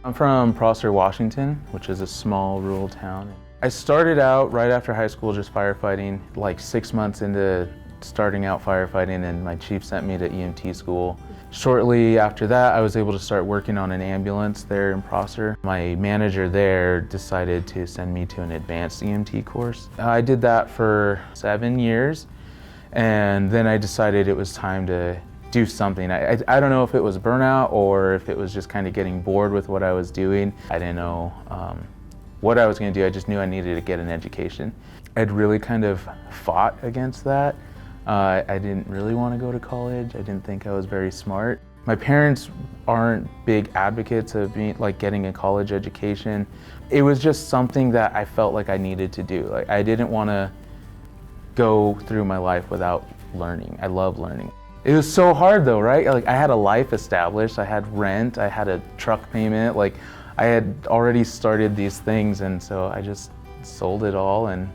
I'm from Prosser, Washington, which is a small rural town. I started out right after high school just firefighting, like 6 months into starting out firefighting, and my chief sent me to EMT school. Shortly after that, I was able to start working on an ambulance there in Prosser. My manager there decided to send me to an advanced EMT course. I did that for 7 years, and then I decided it was time to do something. I don't know if it was burnout or if it was just kind of getting bored with what I was doing. I didn't know what I was going to do. I just knew I needed to get an education. I'd really kind of fought against that. I didn't really want to go to college. I didn't think I was very smart. My parents aren't big advocates of getting a college education. It was just something that I felt like I needed to do. Like, I didn't want to go through my life without learning. I love learning. It was so hard though, right? Like, I had a life established. I had rent. I had a truck payment. Like, I had already started these things, and so I just sold it all and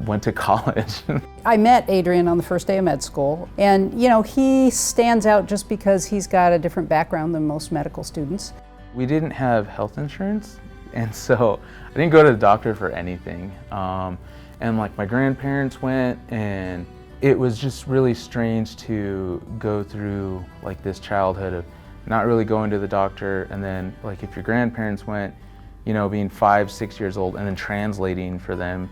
went to college. I met Adrian on the first day of med school, and he stands out just because he's got a different background than most medical students. We didn't have health insurance, and so I didn't go to the doctor for anything. And like, my grandparents went, and it was just really strange to go through like this childhood of not really going to the doctor, and then like if your grandparents went, being 5, 6 years old, and then translating for them.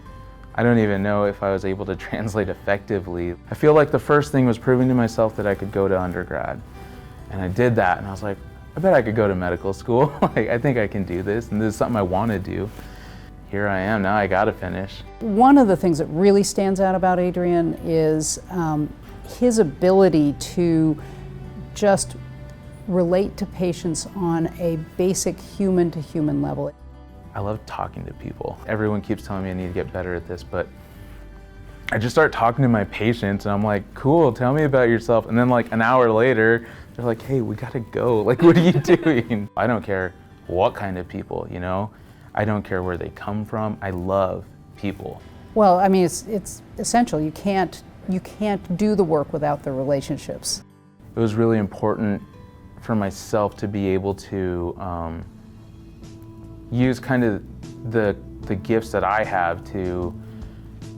I don't even know if I was able to translate effectively. I feel like the first thing was proving to myself that I could go to undergrad. And I did that, and I was like, I bet I could go to medical school. Like, I think I can do this, and this is something I want to do. Here I am, now I gotta finish. One of the things that really stands out about Adrian is his ability to just relate to patients on a basic human-to-human level. I love talking to people. Everyone keeps telling me I need to get better at this, but I just start talking to my patients, and I'm like, cool, tell me about yourself. And then like an hour later, they're like, hey, we gotta go. Like, what are you doing? I don't care what kind of people, I don't care where they come from. I love people. Well, I mean, it's essential. You can't do the work without the relationships. It was really important for myself to be able to use kind of the gifts that I have to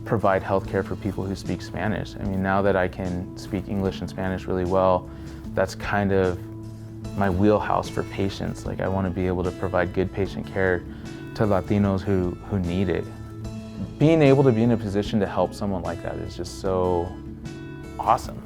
provide healthcare for people who speak Spanish. I mean, now that I can speak English and Spanish really well, that's kind of my wheelhouse for patients. Like, I want to be able to provide good patient care to Latinos who need it. Being able to be in a position to help someone like that is just so awesome.